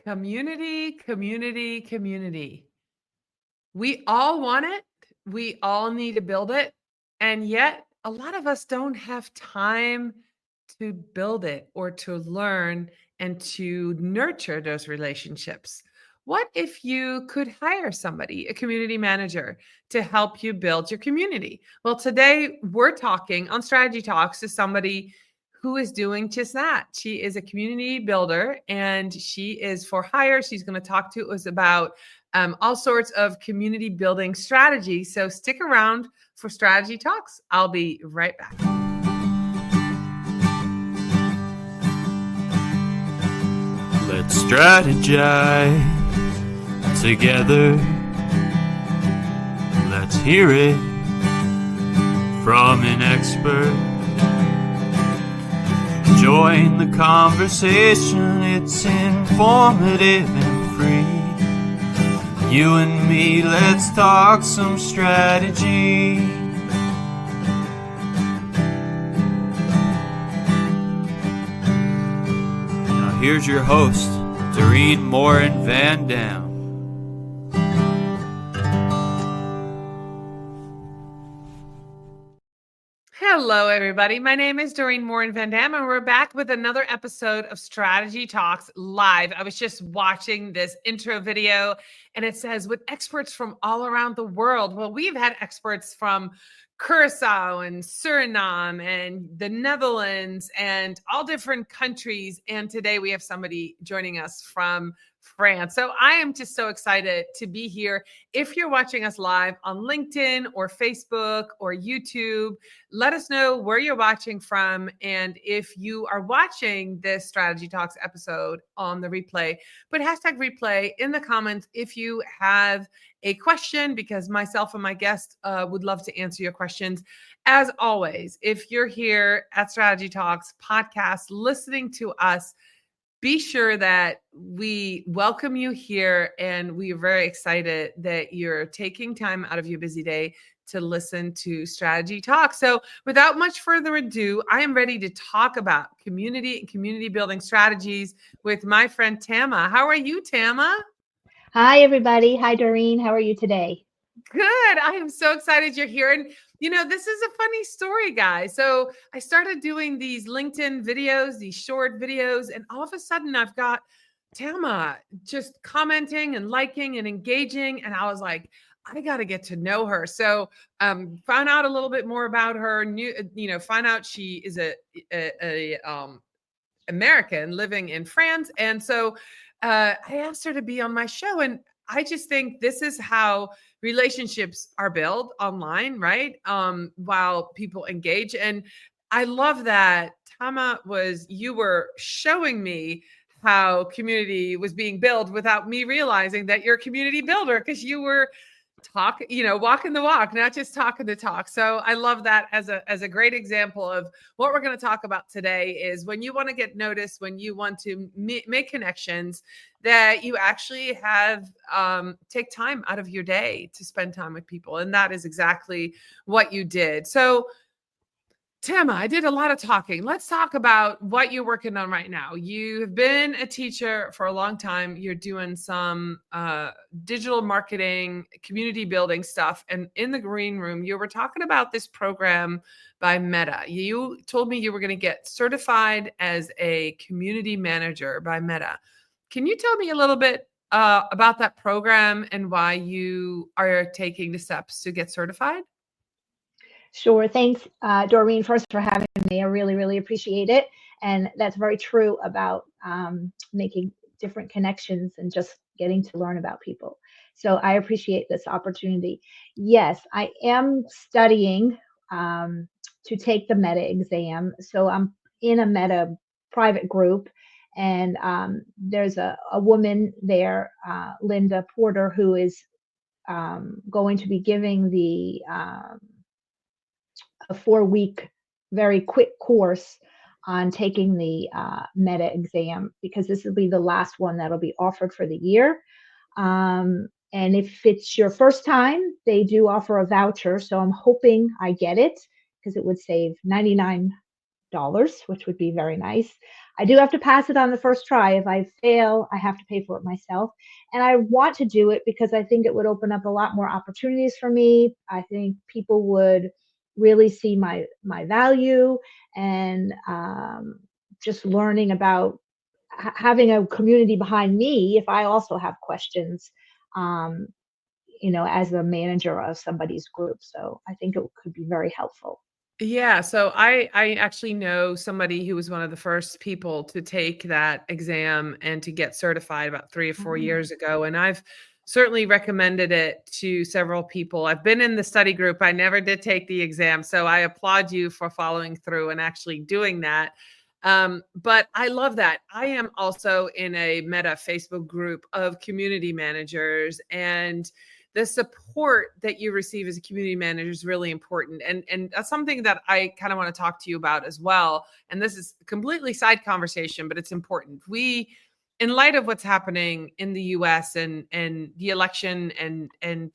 Community, community, community. We all want it. We all need to build it. And yet, a lot of us don't have time to build it or to learn and to nurture those relationships. What if you could hire somebody, a community manager, to help you build your community? Well, today we're talking on Strategy Talks to somebody who is doing just that. She is a community builder and she is for hire. She's going to talk to us about all sorts of community building strategies. So stick around for Strategy Talks. I'll be right back. Let's strategize together. Let's hear it from an expert. Join the conversation, it's informative and free. You and me, let's talk some strategy. Now here's your host, Morin-van. Hello, everybody. My name is Morin-van, and we're back with another episode of Strategy Talks Live. I was just watching this intro video, and it says, with experts from all around the world. Well, we've had experts from Curacao and Suriname and the Netherlands and all different countries. And today we have somebody joining us from France. So I am just so excited to be here. If you're watching us live on LinkedIn or Facebook or YouTube, let us know where you're watching from. And if you are watching this Strategy Talks episode on the replay, put hashtag replay in the comments if you have a question, because myself and my guest would love to answer your questions. As always, if you're here at Strategy Talks podcast listening to us, be sure that we welcome you here, and we are very excited that you're taking time out of your busy day to listen to Strategy Talk. So without much further ado, I am ready to talk about community and community building strategies with my friend Tama. How are you, Tama? Hi, everybody. Hi, Doreen. How are you today? Good. I am so excited you're here. And, this is a funny story, guys. So I started doing these LinkedIn videos, these short videos, and all of a sudden I've got Tama just commenting and liking and engaging. And I was like, I got to get to know her. So found out a little bit more about her, find out she is a American living in France. And so I asked her to be on my show. And I just think this is how relationships are built online, right? While people engage. And I love that, Tama, you were showing me how community was being built without me realizing that you're a community builder, because you were walking the walk, not just talking the talk. So I love that as a great example of what we're going to talk about today is when you want to get noticed, when you want to make connections, that you actually have take time out of your day to spend time with people. And that is exactly what you did. So Tama, I did a lot of talking. Let's talk about what you're working on right now. You've been a teacher for a long time. You're doing some digital marketing, community building stuff. And in the green room, you were talking about this program by Meta. You told me you were going to get certified as a community manager by Meta. Can you tell me a little bit about that program and why you are taking the steps to get certified? Sure. Thanks, Doreen, first for having me. I really, really appreciate it. And that's very true about making different connections and just getting to learn about people. So I appreciate this opportunity. Yes, I am studying to take the Meta exam. So I'm in a Meta private group. And there's a woman there, Linda Porter, who is going to be giving a 4-week, very quick course on taking the Meta exam, because this will be the last one that'll be offered for the year. And if it's your first time, they do offer a voucher. So I'm hoping I get it, because it would save $99, which would be very nice. I do have to pass it on the first try. If I fail, I have to pay for it myself. And I want to do it because I think it would open up a lot more opportunities for me. I think people would really see my value, and just learning about having a community behind me if I also have questions, um, as a manager of somebody's group. So I think it could be very helpful. Yeah, so I actually know somebody who was one of the first people to take that exam and to get certified about 3 or 4 Mm. years ago, and I've certainly recommended it to several people. I've been in the study group. I never did take the exam, so I applaud you for following through and actually doing that. But I love that. I am also in a Meta Facebook group of community managers, and the support that you receive as a community manager is really important. And that's something that I kind of want to talk to you about as well. And this is a completely side conversation, but it's important. We, in light of what's happening in the US and the election and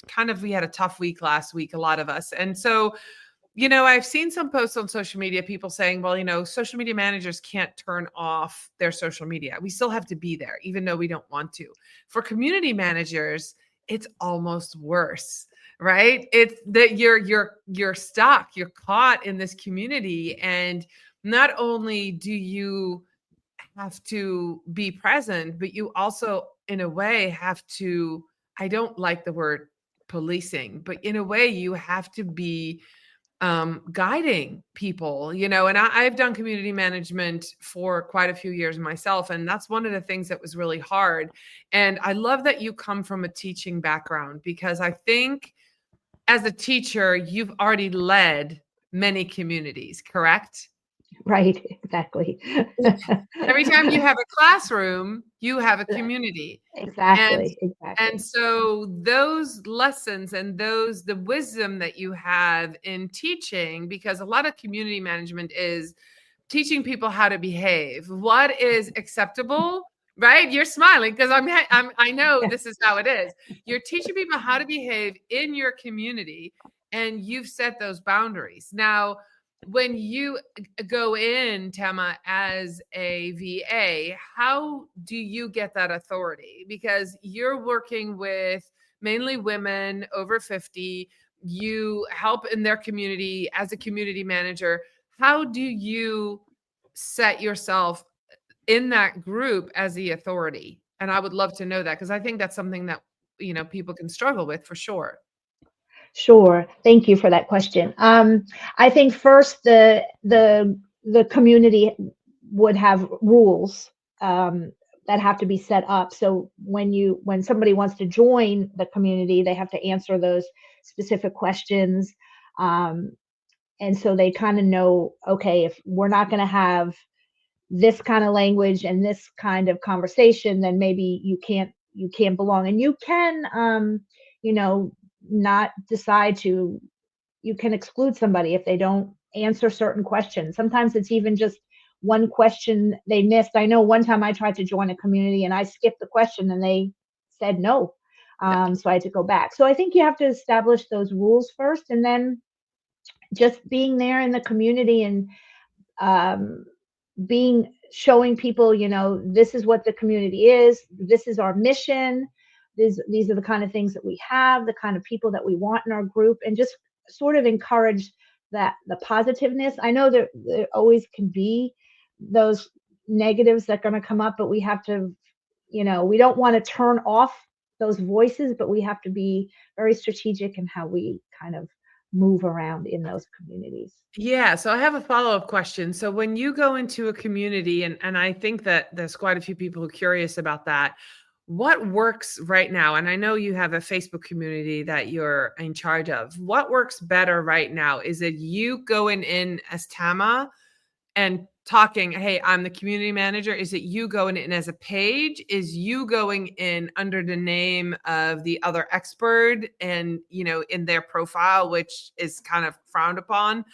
kind of we had a tough week last week, a lot of us. And so, I've seen some posts on social media, people saying, well, social media managers can't turn off their social media. We still have to be there, even though we don't want to. For community managers, it's almost worse, right? It's that you're stuck, you're caught in this community. And not only do you have to be present, but you also, in a way, have to, I don't like the word policing, but in a way, you have to be guiding people, and I've done community management for quite a few years myself. And that's one of the things that was really hard. And I love that you come from a teaching background, because I think as a teacher, you've already led many communities, correct? Right, exactly. Every time you have a classroom, you have a community. And Exactly, and exactly. so those lessons and the wisdom that you have in teaching, because a lot of community management is teaching people how to behave, what is acceptable, right? You're smiling because I know this is how it is. You're teaching people how to behave in your community, and you've set those boundaries. Now, when you go in, Tama, as a VA, how do you get that authority? Because you're working with mainly women over 50. You help in their community as a community manager. How do you set yourself in that group as the authority? And I would love to know that, because I think that's something that, people can struggle with for sure. Sure. Thank you for that question. I think first the community would have rules, that have to be set up. So when somebody wants to join the community, they have to answer those specific questions. Um, and so they kind of know, okay, if we're not going to have this kind of language and this kind of conversation, then maybe you can't belong. And you can, you know not decide to you can exclude somebody if they don't answer certain questions. Sometimes it's even just one question they missed. I know one time I tried to join a community and I skipped the question and they said no. Yeah. So I had to go back. So I think you have to establish those rules first, and then just being there in the community and, um, being showing people, this is what the community is, this is our mission, these are the kind of things that we have, the kind of people that we want in our group, and just sort of encourage that the positiveness. I know that there always can be those negatives that are going to come up, but we have to, we don't want to turn off those voices, but we have to be very strategic in how we kind of move around in those communities. Yeah, so I have a follow-up question. So when you go into a community, and I think that there's quite a few people who are curious about that, what works right now? And I know you have a Facebook community that you're in charge of. What works better right now? Is it you going in as Tama and talking, hey, I'm the community manager? Is it you going in as a page? Is you going in under the name of the other expert and, in their profile, which is kind of frowned upon?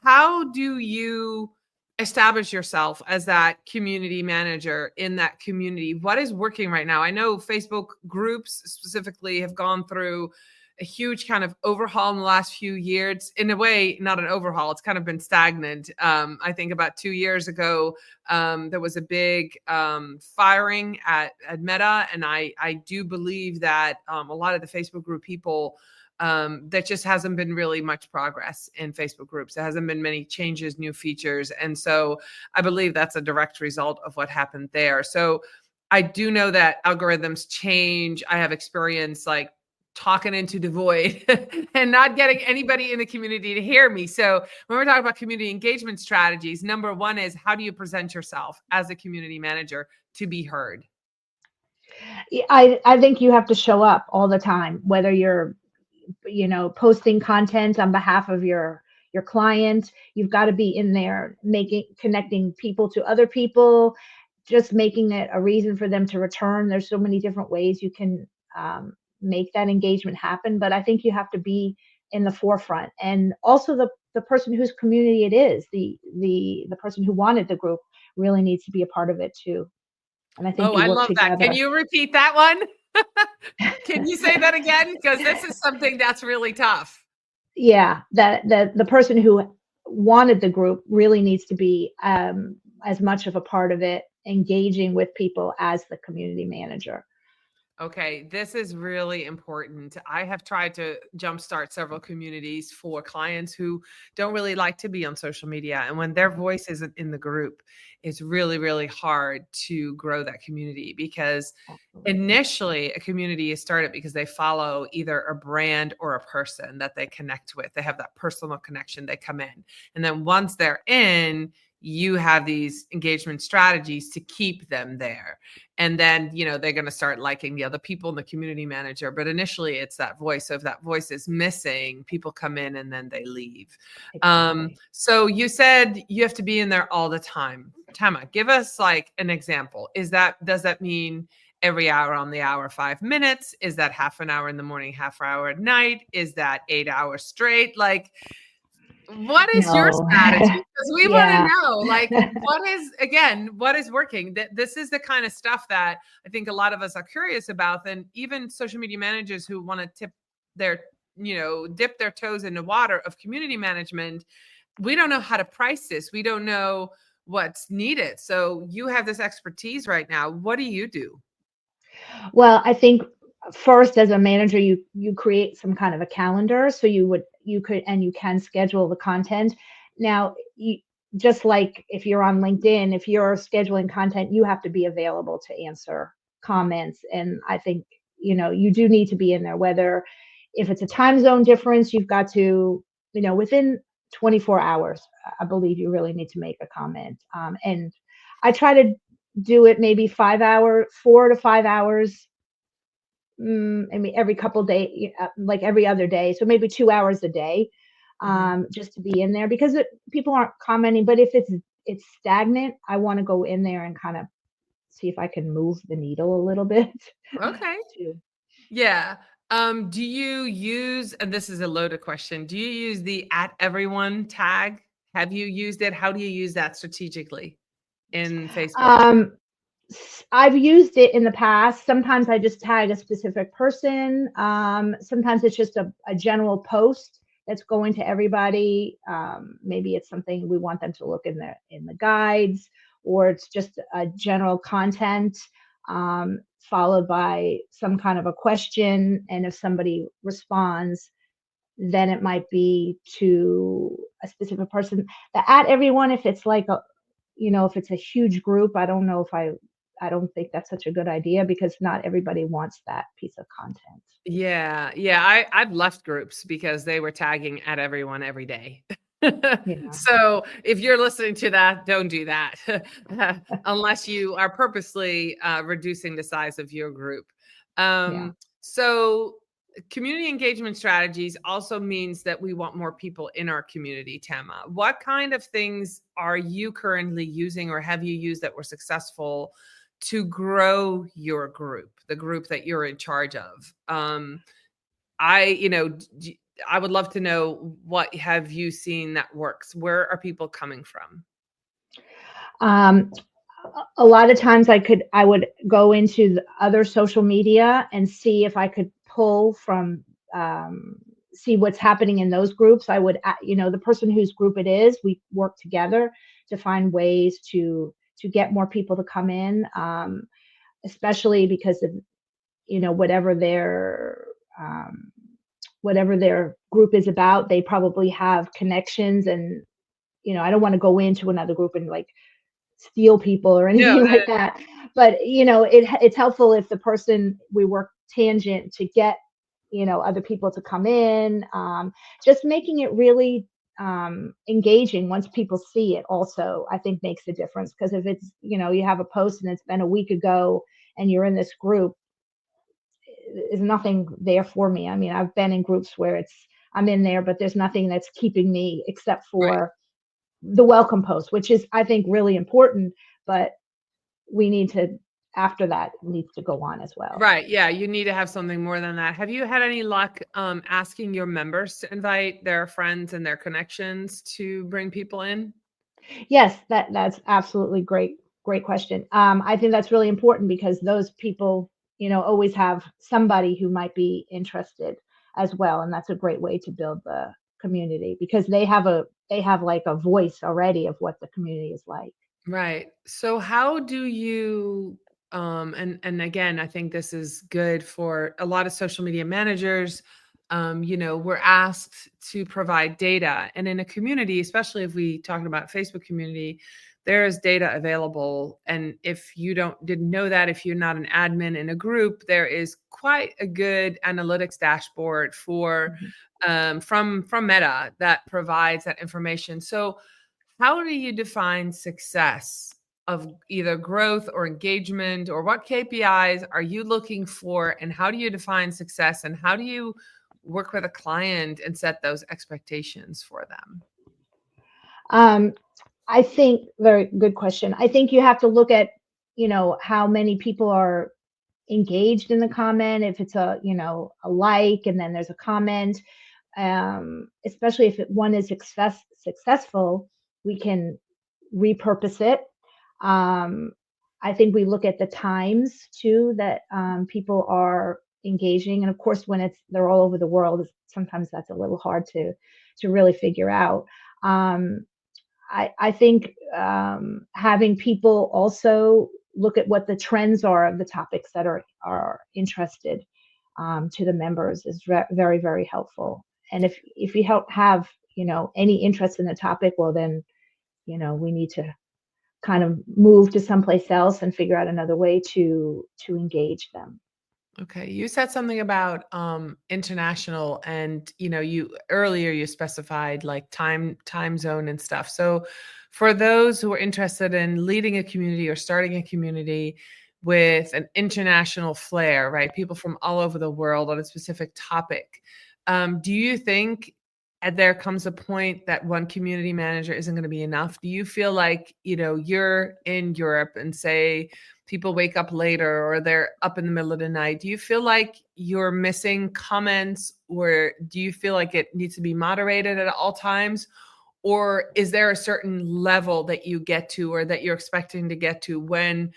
How do you establish yourself as that community manager in that community? What is working right now? I know Facebook groups specifically have gone through a huge kind of overhaul in the last few years. In a way, not an overhaul. It's kind of been stagnant. I think about 2 years ago, there was a big firing at Meta. And I do believe that a lot of the Facebook group people, there just hasn't been really much progress in Facebook groups. There hasn't been many changes, new features. And so I believe that's a direct result of what happened there. So I do know that algorithms change. I have experience like talking into the void and not getting anybody in the community to hear me. So when we're talking about community engagement strategies, number one is, how do you present yourself as a community manager to be heard? I think you have to show up all the time, whether you're, posting content on behalf of your client. You've got to be in there connecting people to other people, just making it a reason for them to return. There's so many different ways you can make that engagement happen, but I think you have to be in the forefront. And also the person whose community it is, the person who wanted the group, really needs to be a part of it too. And I think you I work love together. that. Can you repeat that one? Can you say that again? Because this is something that's really tough. Yeah, the person who wanted the group really needs to be as much of a part of it, engaging with people as the community manager. Okay, this is really important. I have tried to jumpstart several communities for clients who don't really like to be on social media. And when their voice isn't in the group, it's really, really hard to grow that community, because initially a community is started because they follow either a brand or a person that they connect with. They have that personal connection, they come in. And then once they're in, you have these engagement strategies to keep them there. And then, they're going to start liking the other people and the community manager. But initially it's that voice. So if that voice is missing, people come in and then they leave. Exactly. So you said you have to be in there all the time. Tama, give us like an example. Does that mean every hour on the hour, 5 minutes? Is that half an hour in the morning, half hour at night? Is that 8 hours straight? Like, what is your No. strategy? Because we want Yeah. to know, like, what is working? This is the kind of stuff that I think a lot of us are curious about. And even social media managers who want to dip their toes in the water of community management, we don't know how to price this. We don't know what's needed. So you have this expertise right now. What do you do? Well, I think first, as a manager, you create some kind of a calendar, so you can schedule the content. Now, just like if you're on LinkedIn, if you're scheduling content, you have to be available to answer comments. And I think, you do need to be in there, whether if it's a time zone difference, you've got to, within 24 hours, I believe you really need to make a comment. And I try to do it maybe 4 to 5 hours. I mean, every couple days, like every other day. So maybe 2 hours a day, just to be in there, because people aren't commenting. But if it's stagnant, I want to go in there and kind of see if I can move the needle a little bit. Okay. too. Yeah. Do you use, and this is a loaded question, do you use the @everyone tag? Have you used it? How do you use that strategically in Facebook? I've used it in the past. Sometimes I just tag a specific person. Sometimes it's just a general post that's going to everybody. Maybe it's something we want them to look in the guides, or it's just a general content, followed by some kind of a question. And if somebody responds, then it might be to a specific person. The @everyone, if it's like if it's a huge group, I don't know if I don't think that's such a good idea, because not everybody wants that piece of content. Yeah. I've left groups because they were tagging @everyone every day. Yeah. So if you're listening to that, don't do that unless you are purposely reducing the size of your group. Yeah. So community engagement strategies also means that we want more people in our community, Tama. What kind of things are you currently using, or have you used that were successful to grow your group, the group that you're in charge of? I would love to know, what have you seen that works? Where are people coming from? Um, a lot of times I would go into the other social media and see if I could pull from see what's happening in those groups. I would, the person whose group it is, we work together to find ways to get more people to come in, especially because of, whatever their group is about, they probably have connections. And, I don't want to go into another group and like steal people or anything No, like that. But, it's helpful if the person we work tangent to get, other people to come in, just making it really engaging once people see it also, I think makes a difference. Because if it's, you have a post and it's been a week ago and you're in this group, there's nothing there for me. I mean, I've been in groups where I'm in there, but there's nothing that's keeping me except for the welcome post, which is, I think, really important. But we need to, after that, needs to go on as well. Right. Yeah. You need to have something more than that. Have you had any luck asking your members to invite their friends and their connections to bring people in? Yes, that's absolutely great question. I think that's really important because those people, always have somebody who might be interested as well, and that's a great way to build the community because they have like a voice already of what the community is like. Right. So how do you and again, I think this is good for a lot of social media managers. We're asked to provide data, and in a community, especially if we talking about Facebook community, there is data available. And if you didn't know that, if you're not an admin in a group, there is quite a good analytics dashboard for from Meta that provides that information. So how do you define success of either growth or engagement, or what KPIs are you looking for? And how do you define success? And how do you work with a client and set those expectations for them? I think very good question. I think you have to look at, how many people are engaged in the comment. If it's a like, and then there's a comment, especially if one is successful, we can repurpose it. I think we look at the times too that people are engaging, and of course, when they're all over the world, sometimes that's a little hard to really figure out. I think having people also look at what the trends are of the topics that are interested to the members is very, very helpful. And if you don't have any interest in the topic, well then we need to kind of move to someplace else and figure out another way to engage them. Okay. You said something about international, and you earlier you specified like time zone and stuff. So for those who are interested in leading a community or starting a community with an international flair, right? People from all over the world on a specific topic. Do you think there comes a point that one community manager isn't going to be enough? Do you feel like, you're in Europe and say people wake up later or they're up in the middle of the night? Do you feel like you're missing comments, or do you feel like it needs to be moderated at all times? Or is there a certain level that you get to, or that you're expecting to get to, when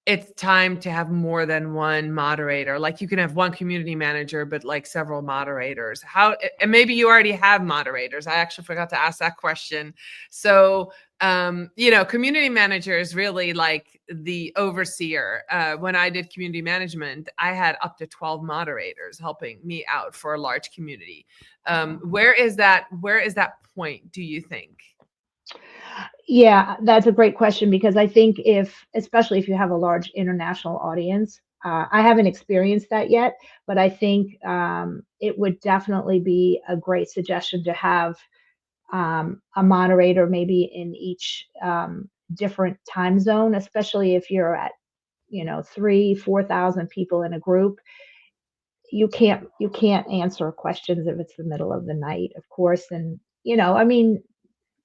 it's time to have more than one moderator? Like you can have one community manager, but like several moderators. And maybe you already have moderators. I actually forgot to ask that question. So, community manager is really like the overseer. When I did community management, I had up to 12 moderators helping me out for a large community. Where is that point, do you think? Yeah, that's a great question because I think especially if you have a large international audience, I haven't experienced that yet, but I think it would definitely be a great suggestion to have a moderator maybe in each different time zone, especially if you're at 3,000-4,000 people in a group. You can't answer questions if it's the middle of the night, of course, and I mean,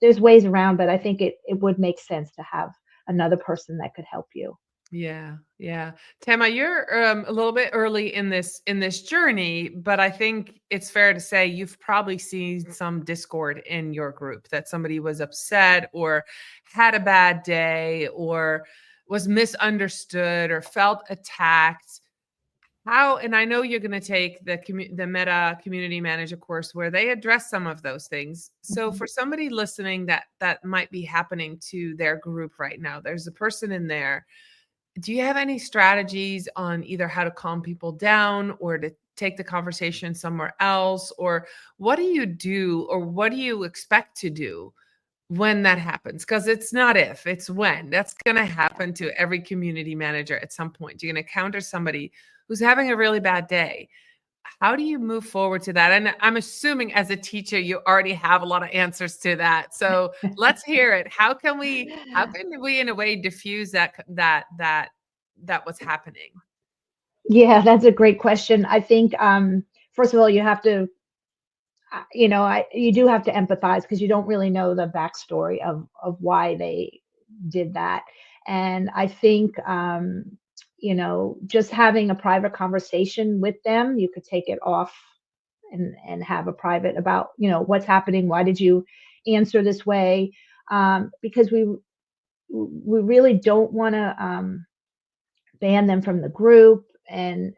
there's ways around, but I think it would make sense to have another person that could help you. Yeah, yeah. Tama, you're a little bit early in this journey, but I think it's fair to say you've probably seen some discord in your group, that somebody was upset or had a bad day or was misunderstood or felt attacked. How, and I know you're going to take the Meta Community Manager course where they address some of those things. So Mhm. for somebody listening that might be happening to their group right now, there's a person in there. Do you have any strategies on either how to calm people down or to take the conversation somewhere else? Or what do you do, or what do you expect to do when that happens? Because it's not if, it's when. That's going to happen to every community manager at some point. You're going to encounter somebody who's having a really bad day. How do you move forward to that? And I'm assuming as a teacher, you already have a lot of answers to that. So let's hear it. How can we in a way diffuse that what's happening? Yeah, that's a great question. I think, first of all, you have to, you do have to empathize because you don't really know the backstory of why they did that. And I think, just having a private conversation with them, you could take it off and have a private about, what's happening. Why did you answer this way? Because we really don't want to ban them from the group, and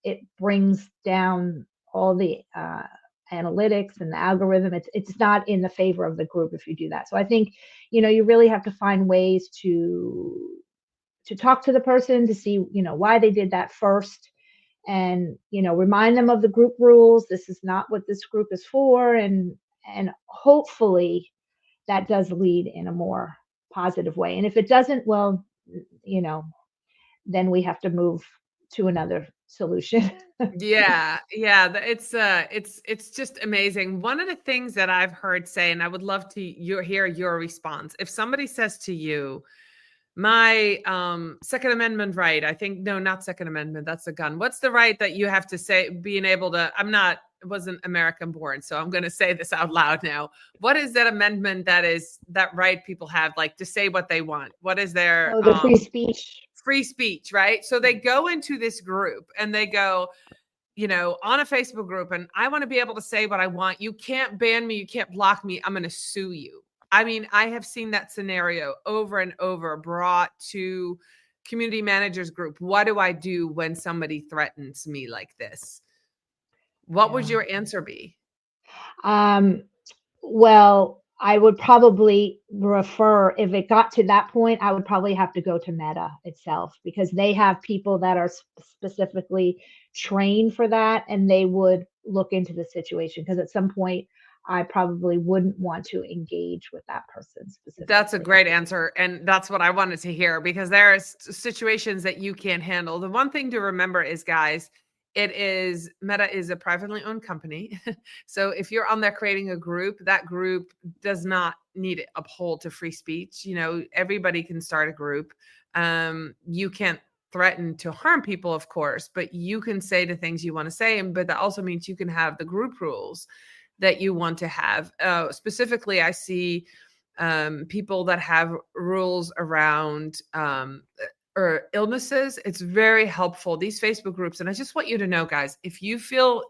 it brings down all the analytics and the algorithm. It's not in the favor of the group if you do that. So I think, you really have to find ways to talk to the person to see, why they did that first, and remind them of the group rules. This is not what this group is for, and hopefully that does lead in a more positive way. And if it doesn't, well, you know then we have to move to another solution. Yeah, yeah, it's just amazing. One of the things that I've heard say, and I would love to hear your response. If somebody says to you, my Second Amendment right, I think, no, not Second Amendment, that's a gun. What's the right that you have to say, being able to, wasn't American born, so I'm going to say this out loud now. What is that amendment that right people have, like, to say what they want? What is their Oh, the free speech. free speech, right? So they go into this group and they go, on a Facebook group, and I want to be able to say what I want. You can't ban me. You can't block me. I'm going to sue you. I mean, I have seen that scenario over and over brought to community managers group. What do I do when somebody threatens me like this? What would Yeah. your answer be? Um, well, I would probably refer, if it got to that point, I would probably have to go to Meta itself, because they have people that are specifically trained for that, and they would look into the situation. Because at some point, I probably wouldn't want to engage with that person That's a specifically. great answer. And that's what I wanted to hear, because there are situations that you can't handle. The one thing to remember is, guys, Meta is a privately owned company. So if you're on there creating a group, that group does not need to uphold to free speech. Everybody can start a group. You can't threaten to harm people, of course, but you can say the things you want to say. But that also means you can have the group rules that you want to have. Specifically, I see people that have rules around or illnesses. It's very helpful, these Facebook groups. And I just want you to know, guys, if you feel,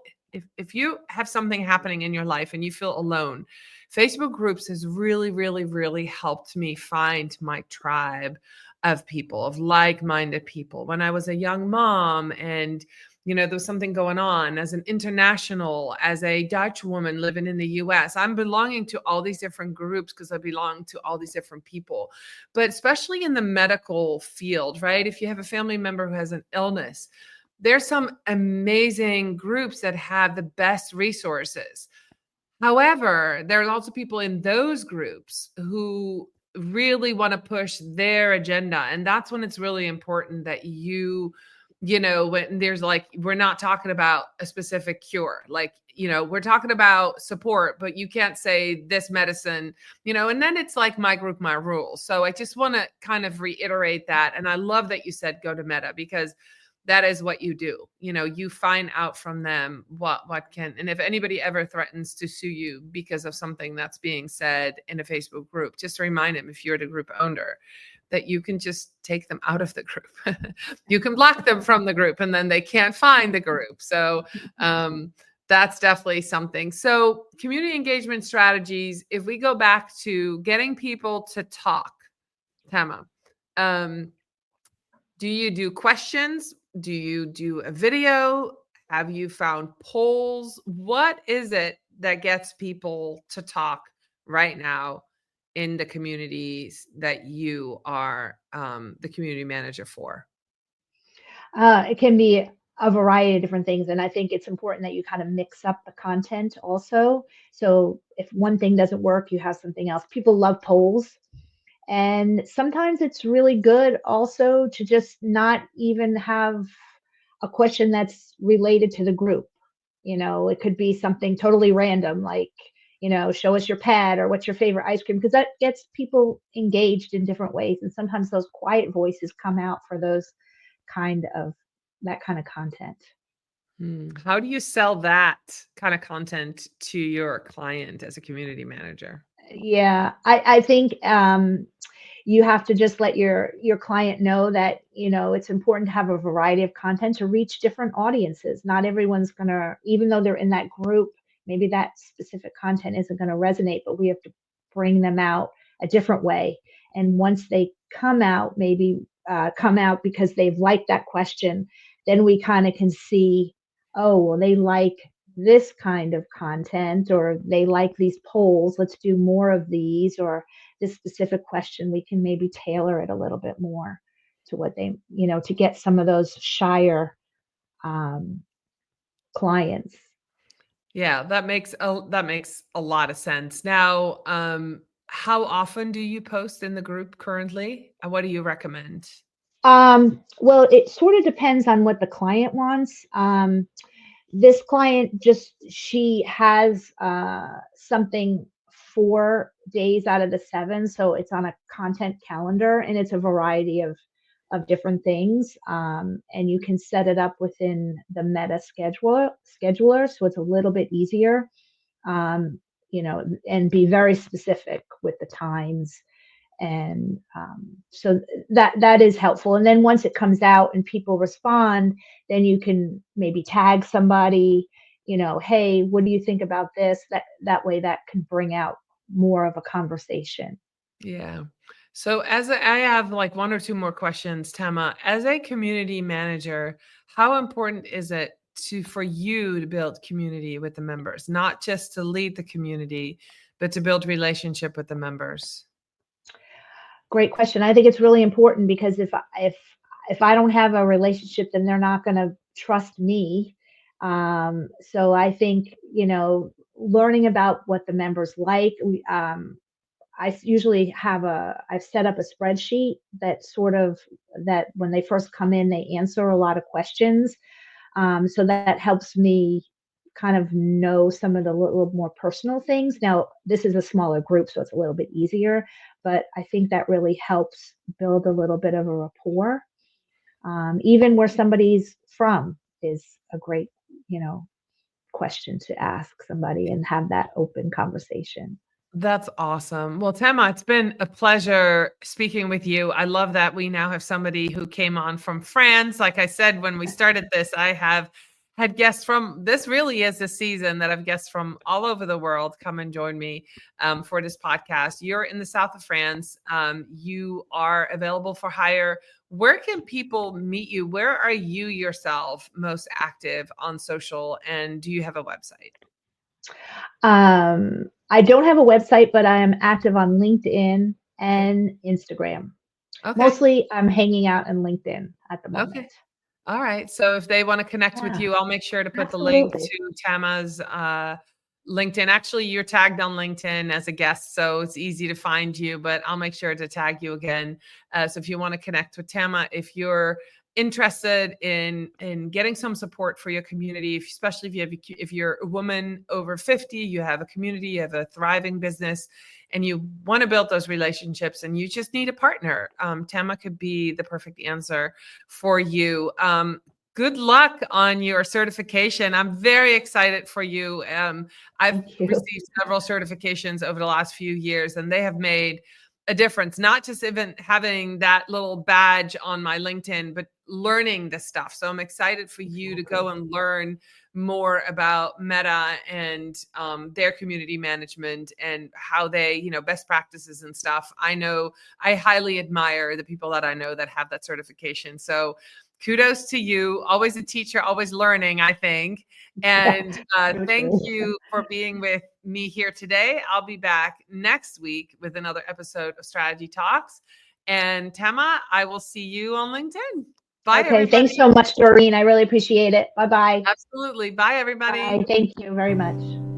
if you have something happening in your life and you feel alone, Facebook groups has really, really, really helped me find my tribe of people, of like-minded people. When I was a young mom and there was something going on as an international, as a Dutch woman living in the US, I'm belonging to all these different groups because I belong to all these different people. But especially in the medical field, right? If you have a family member who has an illness, there's some amazing groups that have the best resources. However, there's also people in those groups who really want to push their agenda. And that's when it's really important that when there's, like, we're not talking about a specific cure, like, we're talking about support, but you can't say this medicine, and then it's like my group, my rules. So I just want to kind of reiterate that. And I love that you said go to Meta, because that is what you do. You find out from them what can, and if anybody ever threatens to sue you because of something that's being said in a Facebook group, just remind them, if you're the group owner, that you can just take them out of the group. You can block them from the group, and then they can't find the group. So that's definitely something. So community engagement strategies, if we go back to getting people to talk, Tama, do you do questions Do you do a video? Have you found polls? What is it that gets people to talk right now in the communities that you are the community manager for? It can be a variety of different things, and I think it's important that you kind of mix up the content also. So if one thing doesn't work, you have something else. People love polls, and sometimes it's really good also to just not even have a question that's related to the group. It could be something totally random, like, show us your pet or what's your favorite ice cream, because that gets people engaged in different ways. And sometimes those quiet voices come out for kind of that kind of content. How do you sell that kind of content to your client as a community manager? Yeah, I think you have to just let your client know that it's important to have a variety of content to reach different audiences. Not everyone's gonna, even though they're in that group, maybe that specific content isn't going to resonate, but we have to bring them out a different way. And once they come out, maybe come out because they've liked that question, then we kind of can see, oh, well, they like this kind of content, or they like these polls, let's do more of these, or this specific question, we can maybe tailor it a little bit more to what they, to get some of those shyer clients. Yeah, that makes a lot of sense. Now, how often do you post in the group currently? And what do you recommend? Well, it sort of depends on what the client wants. This client she has something 4 days out of the 7, so it's on a content calendar, and it's a variety of different things. And you can set it up within the Meta scheduler, so it's a little bit easier. And be very specific with the times, and so that is helpful. And then once it comes out and people respond, then you can maybe tag somebody, hey, what do you think about this? That way that can bring out more of a conversation. Yeah. So I have like one or two more questions, Tama. As a community manager, how important is it for you to build community with the members, not just to lead the community, but to build relationship with the members? Great question. I think it's really important, because if I don't have a relationship, then they're not going to trust me. So I think, learning about what the members like. I usually I've set up a spreadsheet that when they first come in, they answer a lot of questions. So that helps me kind of know some of the little more personal things. Now, this is a smaller group, so it's a little bit easier, but I think that really helps build a little bit of a rapport. Even where somebody's from is a great, question to ask somebody and have that open conversation. That's awesome. Well, Tama, it's been a pleasure speaking with you. I love that we now have somebody who came on from France. Like I said, when we started this, I have had guests from, this really is a season that I've guests from all over the world come and join me for this podcast. You're in the south of France. You are available for hire. Where can people meet you? Where are you yourself most active on social? And do you have a website? I don't have a website, but I am active on LinkedIn and Instagram. Okay. Mostly I'm hanging out on LinkedIn at the moment. Okay. All right. So if they want to connect with Yeah, you, I'll make sure to put the link absolutely. to Tama's LinkedIn. Actually, you're tagged on LinkedIn as a guest, so it's easy to find you, but I'll make sure to tag you again. So if you want to connect with Tama, if you're interested in getting some support for your community, especially if you're a woman over 50, you have a community, you have a thriving business, and you want to build those relationships, and you just need a partner, Tama could be the perfect answer for you. Good luck on your certification. I'm very excited for you. I've received several certifications over the last few years, and they have made a difference, not just even having that little badge on my LinkedIn, but learning this stuff. So I'm excited for you to go and learn more about Meta and their community management and how they, best practices and stuff. I know I highly admire the people that I know that have that certification. So kudos to you. Always a teacher, always learning, I think. And thank you for being with me here today. I'll be back next week with another episode of Strategy Talks. And Tama, I will see you on LinkedIn. Bye, Okay, everybody. thanks so much, Doreen. I really appreciate it. Bye-bye. Absolutely. Bye, everybody. Bye. Thank you very much.